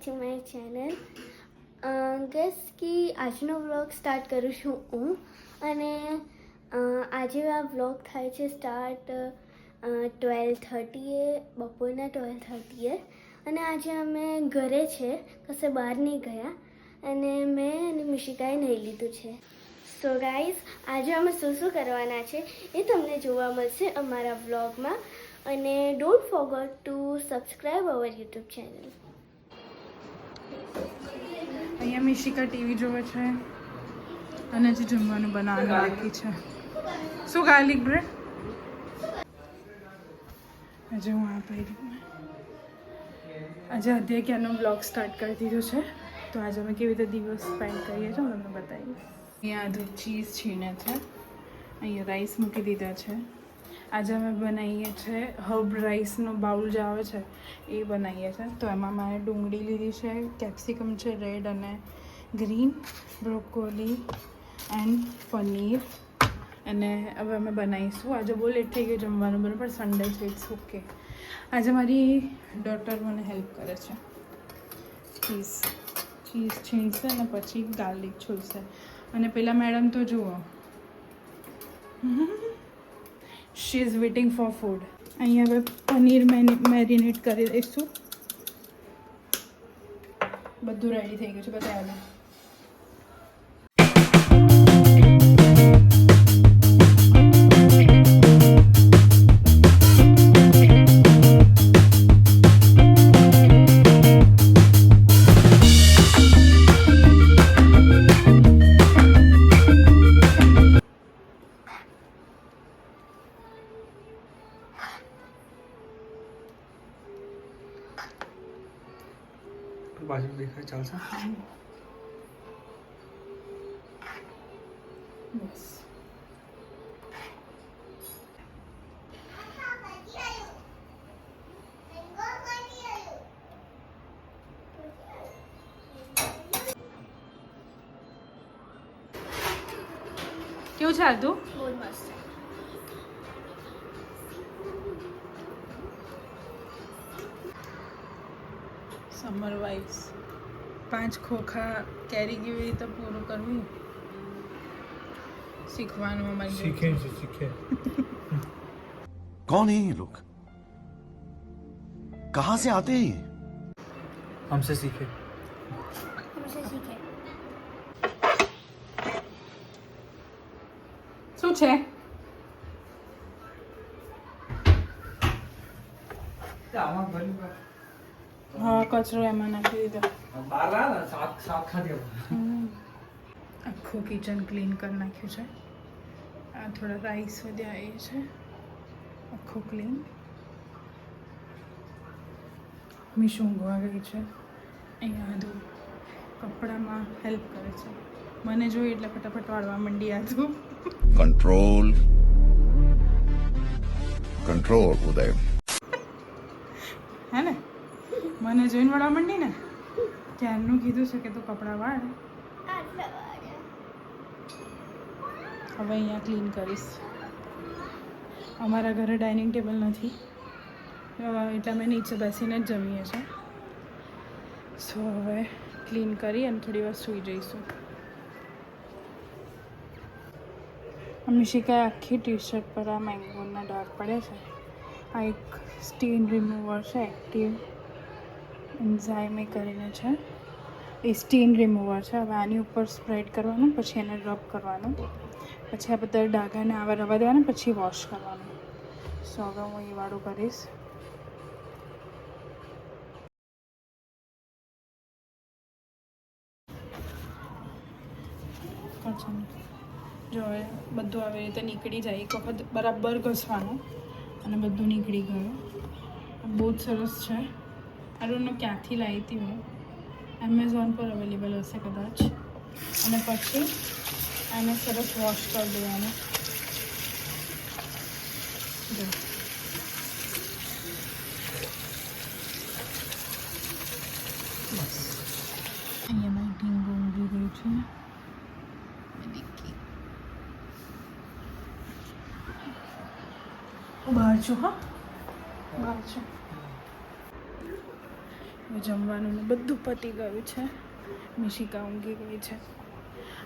To my channel. Gas કે આજનો vlog start કરું છું હું, અને આજે આ વ્લોગ થાય છે સ્ટાર્ટ 12:30 બપોરના 12:30 અને આજે અમે ઘરે છે, કશે બહાર નહીં ગયા, અને મેં અને મિશિકાએ નહીં લીધું છે. સો ગાઈઝ, આજે અમે શું કરવાના છે એ તમને જોવા મળશે અમારા વ્લોગમાં, અને don't forget two subscribe our YouTube channel. અહીંયા મિશિકા ટીવી જોવે છે અને હજી જમવાનું બનાવવાનું બાકી છે. શું ગાર્લિક બ્રેડ? આજે હું આ પહેરી આજે ક્યારનો બ્લોગ સ્ટાર્ટ કરી દીધો છે, તો આજે અમે કેવી રીતે દિવસ સ્પેન્ડ કરીએ છીએ હું તમને બતાવીશ. અહીંયા આધું ચીઝ છીણે છે, અહીંયા રાઈસ મૂકી દીધા છે. આજે અમે બનાવીએ છીએ હર્બ રાઈસનો બાઉલ જે આવે છે એ બનાવીએ છીએ. તો એમાં મારે ડુંગળી લીધી છે, કેપ્સિકમ છે રેડ અને ગ્રીન, બ્રોકોલી એન્ડ પનીર, અને હવે અમે બનાવીશું. આજે બહુ લેટ થઈ ગયું જમવાનું, બરાબર સન્ડે છે, ઇટ્સ ઓકે. આજે મારી ડોટર મને હેલ્પ કરે છે. ચીઝ છીણશે અને પછી ગાર્લિક છોલશે. અને પેલા મેડમ તો જુઓ, she is waiting for food. અહીંયા હવે પનીર મેરિનેટ કરી દઈશું. બધું રેડી થઈ ગયું છે, બતાવ્યું. બાજુ દેખાય ચાલશે. બસ કેવું છે આદુ? બહુ જ મસ્ત. Summer vibes. 5 ખોખા કેરી કેવી રીતે પૂરું કરવું શીખવાનું અમારી सीखे कौन है ये लोग? कहां से आते हैं ये? हमसे सीखे. हमसे सीखे. શું છે? હા, કચરો એમાં નાખી દીધો. આખું કિચન ક્લીન કરી નાખ્યું છે. આ થોડા રાઈસ વધ્યા એ છે, આખું ક્લીન. મીશું ઊંઘવા ગઈ છે. અહીંયા આધું કપડામાં હેલ્પ કરે છે. મને જોઈ એટલે ફટાફટ વાળવા માંડી આધું. कंट्रोल कंट्रोल उदय. હે ને, મને જોઈને વળવા માંડી ને, ક્યારનું કીધું છે કે તું કપડાં વાળ. હવે અહીંયા ક્લીન કરીશ. અમારા ઘરે ડાઇનિંગ ટેબલ નથી, એટલે અમે નીચે બેસીને જ જમીએ છીએ. સો હવે ક્લીન કરી અને થોડી વાર સૂઈ જઈશું. મિશિકાએ આખી ટી શર્ટ પર આ મેંગોના ડાઘ પડ્યા છે. આ એક સ્ટેન રિમૂવર છે, એક્ટિવ એન્ઝાઇમે કરીને છે. એ સ્ટેન રિમૂવર છે. હવે આની ઉપર સ્પ્રેડ કરવાનું, પછી એને રબ કરવાનું, પછી આ બધા ડાઘાને આવા રવા દેવાના, પછી વોશ કરવાનું. સો હવે હું એ વાળું કરીશ. જો હવે બધું આવી રીતે નીકળી જાય. એક વખત બરાબર ઘસવાનું અને બધું નીકળી ગયું. બહુ જ સરસ છે. આ ડોન્ટ નો ક્યાંથી લાવી હતી હું, એમેઝોન પર અવેલેબલ હશે કદાચ. અને પછી આને સરસ વોશ કરી દેવાનું. જો બસ અહીંયા મારી ઢીંગો ઊંઘી ગઈ છે. બહાર છું, હા બહાર છું. હવે જમવાનું ને બધું પતી ગયું છે. મિશિકા ઊંઘી ગઈ છે.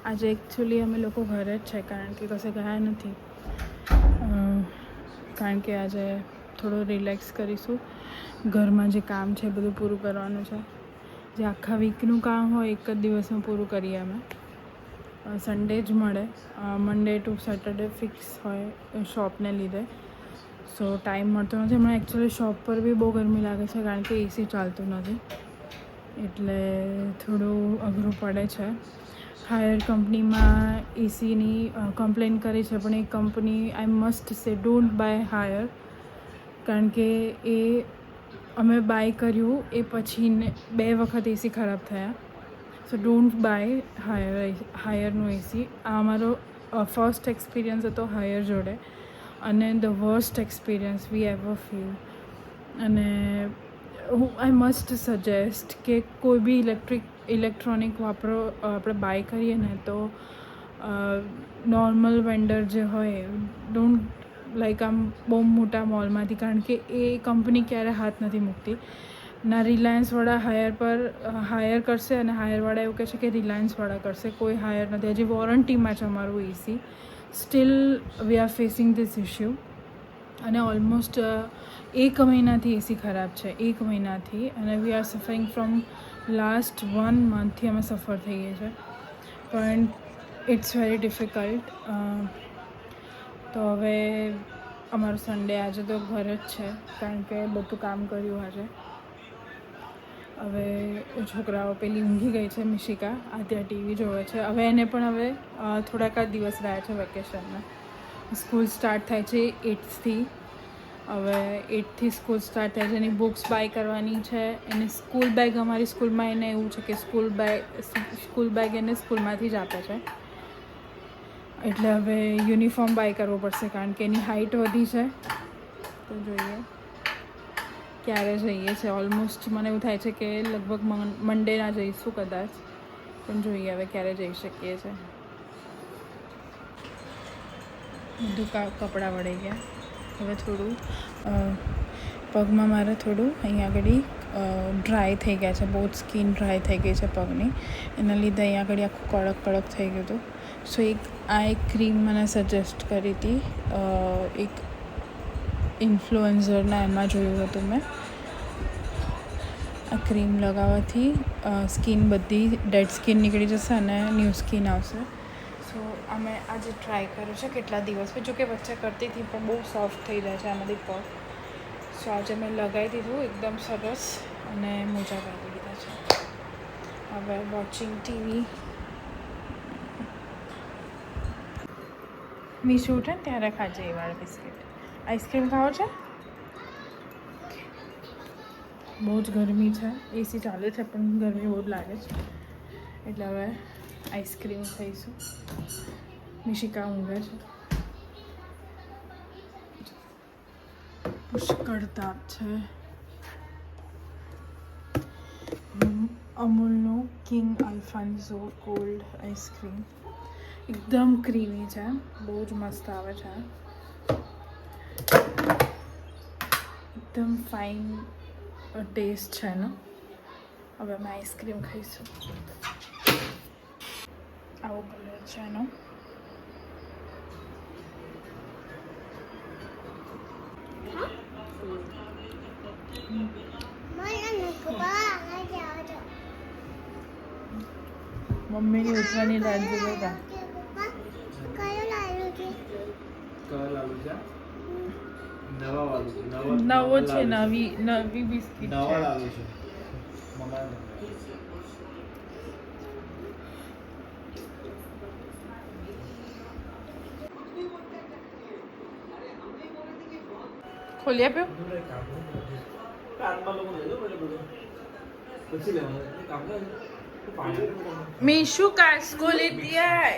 આજે એકચ્યુઅલી અમે લોકો ઘરે જ છે કારણ કે કશે ગયા નથી. કારણ કે આજે થોડું રિલેક્સ કરીશું. ઘરમાં જે કામ છે બધું પૂરું કરવાનું છે. જે આખા વીકનું કામ હોય એક જ દિવસમાં પૂરું કરીએ અમે. સન્ડે જ મળે, મંડે ટુ સેટરડે ફિક્સ હોય શોપને લીધે. સો ટાઈમ મળતો નથી. હમણાં એકચ્યુઅલી શોપ પર બી બહુ ગરમી લાગે છે કારણ કે એસી ચાલતું નથી, એટલે થોડું અઘરું પડે છે. હાયર કંપનીમાં એસીની કમ્પ્લેન કરી છે, પણ એ company I must say don't buy Haier, કારણ કે એ અમે બાય કર્યું એ પછી 2 વખત એસી ખરાબ થયા. સો ડોન્ટ બાય હાયરનું એસી. આ અમારો ફર્સ્ટ એક્સપિરિયન્સ હતો હાયર જોડે અને the worst experience we ever feel. અને આઈ મસ્ટ સજેસ્ટ કે કોઈ બી ઇલેક્ટ્રોનિક આપણે બાય કરીએ ને તો નોર્મલ વેન્ડર જે હોય, ડોન્ટ લાઈક આમ બહુ મોટા મોલમાંથી, કારણ કે એ કંપની ક્યારે હાથ નથી મૂકતી. ના રિલાયન્સવાળા હાયર કરશે અને હાયરવાળા એવું કહે છે કે રિલાયન્સવાળા કરશે. કોઈ હાયર નથી. હજી વોરંટીમાં છે અમારું AC. Still we are facing this issue. અને ઓલમોસ્ટ 1 મહિનાથી એસી ખરાબ છે, 1 મહિનાથી. અને we are suffering from last 1 મંથથી અમે સફર થઈએ છીએ, પણ ઇટ્સ વેરી ડિફિકલ્ટ. તો હવે અમારું સન્ડે આજે તો ઘરે જ છે કારણ કે બધું કામ કર્યું આજે. હવે છોકરાઓ પેલી ઊંઘી ગઈ છે, મિશિકા ત્યાં ટીવી જોવે છે. હવે એને પણ હવે થોડાક જ દિવસ રહ્યા છે વેકેશનના. સ્કૂલ સ્ટાર્ટ થાય છે 8થી. હવે 8થી સ્કૂલ સ્ટાર્ટ થાય છે. એની બુક્સ બાય કરવાની છે. એની સ્કૂલ બેગ, અમારી સ્કૂલમાં એને એવું છે કે સ્કૂલ બેગ એને સ્કૂલમાંથી જ આપે છે. એટલે હવે યુનિફોર્મ બાય કરવો પડશે કારણ કે એની હાઇટ વધી છે. તો જોઈએ ક્યારે જઈએ છે. ઓલમોસ્ટ મને એવું થાય છે કે લગભગ મંડેના જઈશું કદાચ, પણ જોઈએ હવે ક્યારે જઈ શકીએ છીએ. બધું કપડાં વળી ગયા. હવે થોડું પગમાં મારે થોડું અહીંયા આગળ ડ્રાય થઈ ગયા છે, બહુ જ સ્કિન ડ્રાય થઈ ગઈ છે પગની. એના લીધે અહીંયા આગળ આખું કડક થઈ ગયું હતું. સો એક ક્રીમ મને સજેસ્ટ કરી હતી, એક ઇન્ફ્લુએન્સરના એમાં જોયું હતું મેં. આ ક્રીમ લગાવવાથી સ્કિન બધી ડેડ સ્કિન નીકળી જશે અને ન્યૂ સ્કિન આવશે. સો અમે આજે ટ્રાય કર્યું છે કેટલા દિવસ પછી, જોકે વચ્ચે કરતી હતી પણ બહુ સોફ્ટ થઈ જાય છે આમાંથી પગ. સો આજે મેં લગાવી દીધું એકદમ સરસ અને મોજા પહેરી દીધા છે. હવે વોચિંગ ટીવી. મીશું ઉઠે ને ત્યારે ખાજે એ વાળા બિસ્કિટ. આઈસ્ક્રીમ ખાવો છે? બહુ જ ગરમી છે, એસી ચાલે છે પણ ગરમી બહુ જ લાગે છે, એટલે હવે આઈસ્ક્રીમ ખાઈશું. મિશિકા ઊંઘે છે. પુષ્કળ તાપ છે. અમૂલનો કિંગ અલ્ફાન્સો કોલ્ડ આઈસ્ક્રીમ એકદમ ક્રીમી છે, બહુ જ મસ્ત આવે છે. એકદમ ફાઇન ટેસ્ટ છે એનો. હવે અમે આઈસ્ક્રીમ ખાઈશું. આવો કલર છે એનો. મમ્મીની ઉઠવાની રાત જોતા. નવો છે, નવી બિસ્કિટ છે. ખોલી આપ્યો. मीशू कास्को लेती है,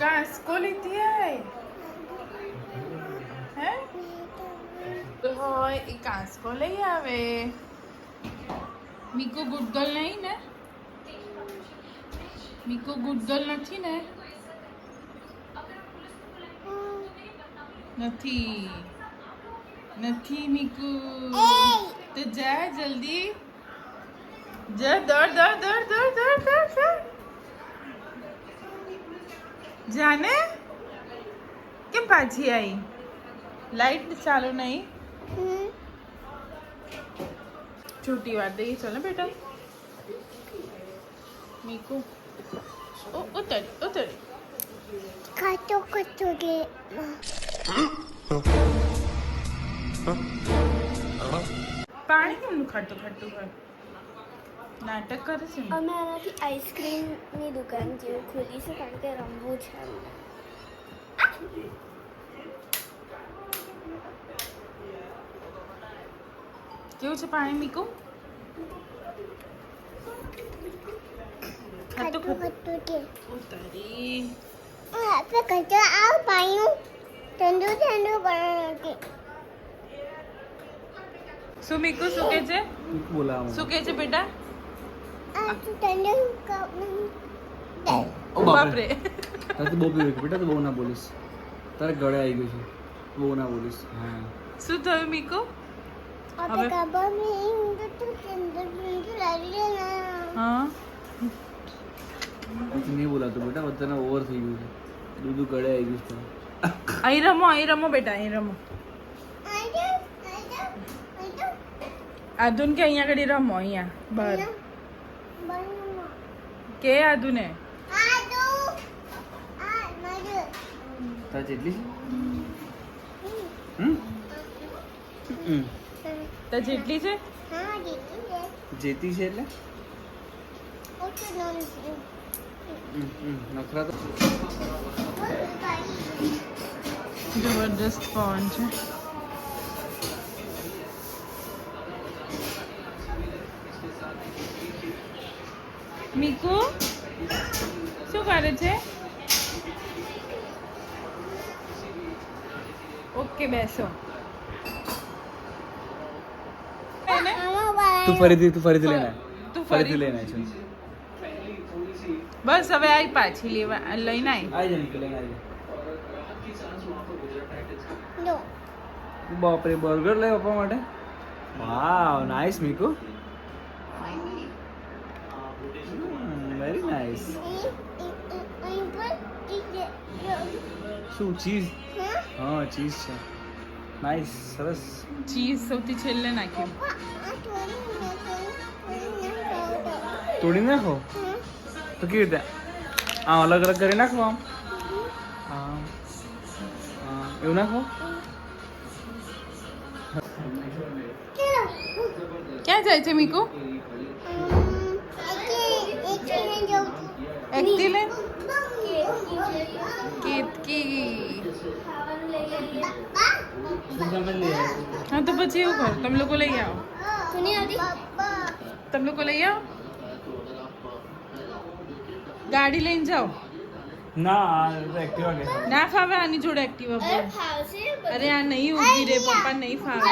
कास्को लेती है हाँ એ કાસ્કો લઈ આવે. મીકો ગુડ ગર્લ નહીં ને? મીકો ગુડ ગર્લ નથી ને? નથી. નથી મીકુ તો જા જલ્દી જા દોડ દોડ દોડ દોડ દોડ દોડ જાને કેમ પાછી આવી લાઈટ ચાલુ નહીં છોટી વાર દઈએ ચલો બેટા મીકુ ઉતરી ઉતરી કાચો કાચો કે પાણી કેમનું ખાટું ખાટું હોય નાટક કરે છે ને? અમે આનાથી આઈસ્ક્રીમની દુકાન જેવું ખોલી છે કારણ કે રમવું છે અમને. કેવું છે પાણી મીકુ ખાટું ખાટું કાચું કે ઉતરી આપણે કાચો આ પાણી ઠંડુ ઠંડુ કરવાનું કે શું મીકુ શું કે છે बोला શું કે છે બેટા આ ઠંડુ કરવાનું ओ બાપરે तारे तो बहू पीवे बेटा तो बहू ना बोलिस तारे गळे आई गई છે બહુ ના બોલીશ હા શું થયું મીકુ આપણે હવે? કાબામાં તો ઠંડુ ઠંડુ લાગી ના હા તું નહીં બોલાતો બેટા બધાને ઓવર થઈ ગયું છે દૂધ ગળે આવી ગયું છે અહીં રમો બેટા અહીં રમો આધુન કે અહીંયા આગળ રમો અહીંયા બહાર કે આધુને તાર જેટલી છે તો જેટલી છે જેતી છે એટલે નખરા તો જબરદસ્ત પવન છે મીકુ શું કરે છે ઓકે બેસો તું ફરીથી લેના તું ફરીથી લેના છે બસ હવે આવી પાછી લેવા લઈને આવી આવી જા નીકળ લેના આવી બાપરે બર્ગર લે પપ્પા માટે વાવ નાઈસ મીકુ વેરી નાઈસ શું ચીઝ હા ચીઝ છે નાઈસ સરસ ચીઝ સૌથી છેલ્લે નાખ્યું તોડી નાખો તો કેવી રીતે આમ અલગ અલગ કરી નાખો આમ આમ એવું નાખો ક્યાં જાય છે મીકુ એકથી લે કેતકી હા તો પછી એવું કરો તમે લોકો લઈ આવો તમે લોકો લઈ આવો ગાડી લઈને જાઓ ના એક્ટિવા કે ના ફાવે આની જોડે એક્ટિવા પર અરે આ નહીં ઊભી રે પપ્પા નહીં ફાવે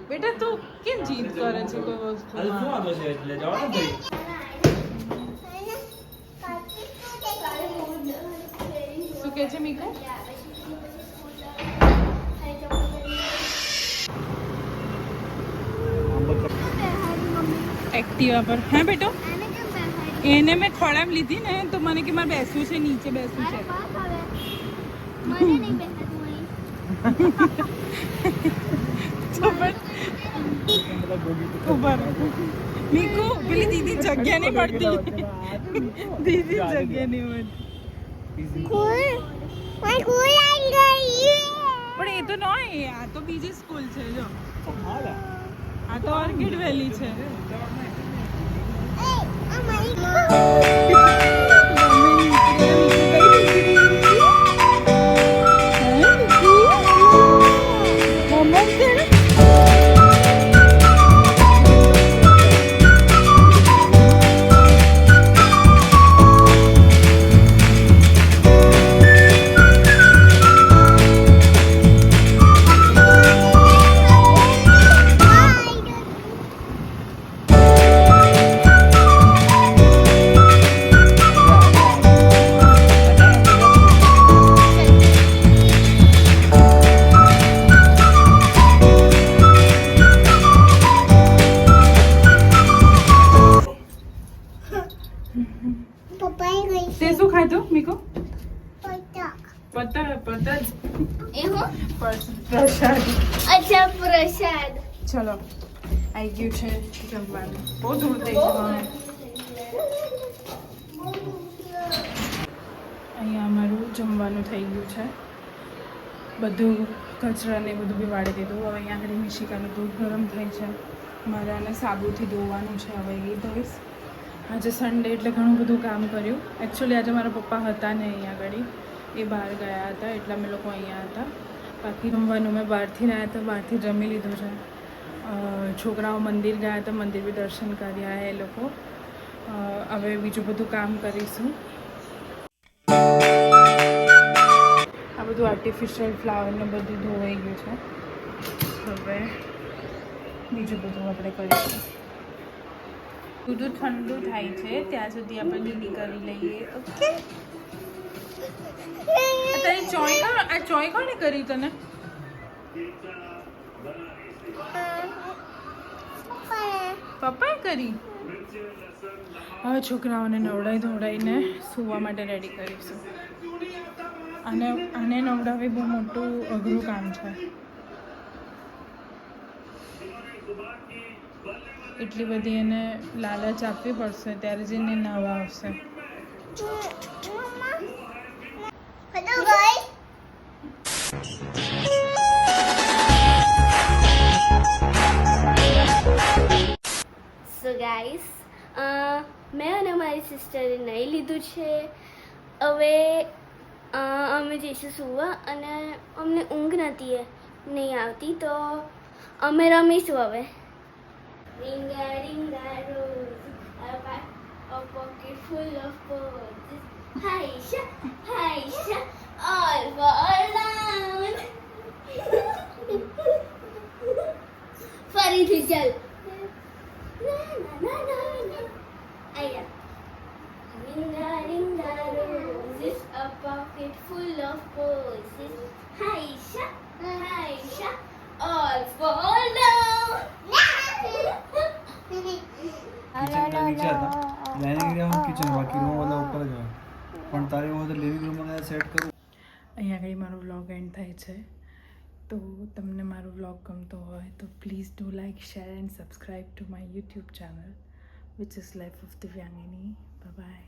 બેટા તું કેમ જીદ કરે છે કોઈ વસ્તુ વાંધો છે એટલે જવા દે શું કે છે મીકુ એક્ટિવા પર હા બેટો એને મેં ખોળામ લીધી ને તો મને કે મારે બેસવું છે નીચે બેસવું છે ઉભા રહો. મીકુ પેલી દીદી જગ્યા નહીં પડતી દીદી જગ્યા નહીં મળતી પણ એ તો નહીં આ તો બીજી સ્કૂલ છે જો આ તો ઓર્કિડ વેલી છે પપ્પાએ ગઈ તે શું ખાધું મીકો? પતંગ પતંગ એ હું પ્રસાદ. અચ્છા પ્રસાદ ચલો આવી ગયું છે જમવાનું. બહુ દૂર થઈ ગયું હવે. અહીંયા અમારું જમવાનું થઈ ગયું છે. બધું કચરા ને બધું બી વાળી દીધું. હવે અહીંયા આગળ મિશિકાનું દૂધ ગરમ થાય છે. મારે આને સાબુથી ધોવાનું છે. હવે એ ધોઈશ. આજે સન્ડે એટલે ઘણું બધું કામ કર્યું. એકચ્યુઅલી આજે મારા પપ્પા હતા ને અહીંયા આગળ, એ બહાર ગયા હતા એટલે અમે લોકો અહીંયા હતા. બાકી જમવાનું મેં બહારથી લાવ્યા હતા, બહારથી જમી લીધું છે. છોકરાઓ મંદિર ગયા હતા, મંદિર બી દર્શન કર્યા એ લોકો. હવે બીજું બધું કામ કરીશું. આ બધું આર્ટિફિશિયલ ફ્લાવરને બધું ધોવાઈ ગયું છે. હવે બીજું બધું આપણે કરીશું. દૂધ ઠંડુ થાય છે ત્યાં સુધી આપણે દીદી કરી લઈએ. ઓકે. તારી ચોય કોણે કરી તને? પપ્પાએ કરી. હવે છોકરાઓને નવડાવી ધોવડાવીને સૂવા માટે રેડી કરીશું. આને નવડાવવી બહુ મોટું અઘરું કામ છે. એટલી બધી એને લાલચ આપવી પડશે ત્યારે જ એને નવા આવશે. હેલો ગાઈસ સો ગાઈસ મેં અને મારી સિસ્ટરે નહીં લીધું છે. હવે અમે જઈશું સુવા અને અમને ઊંઘ નહીં આવતી તો અમે રમીશું હવે. Ringa ringa rose, a pocket full of posies. Haisha, Haisha, all fall down. ફરીથી ચાલ. ના આયા. Ringa ringa roses, a pocket full of posies. Haisha, Haisha, all fall down. કિચનના નીચે હતા. ડાઇનિંગ એરિયા કિચન, બાકી રૂમ બધા ઉપર જ હોય. પણ તારે એવું તો લિવિંગ રૂમમાં સેટ કરું. અહીંયા આગળ મારો વ્લોગ એન્ડ થાય છે. તો તમને મારો વ્લોગ ગમતો હોય તો please do like, share and subscribe to my YouTube channel which is life of Divyangini. Bye by.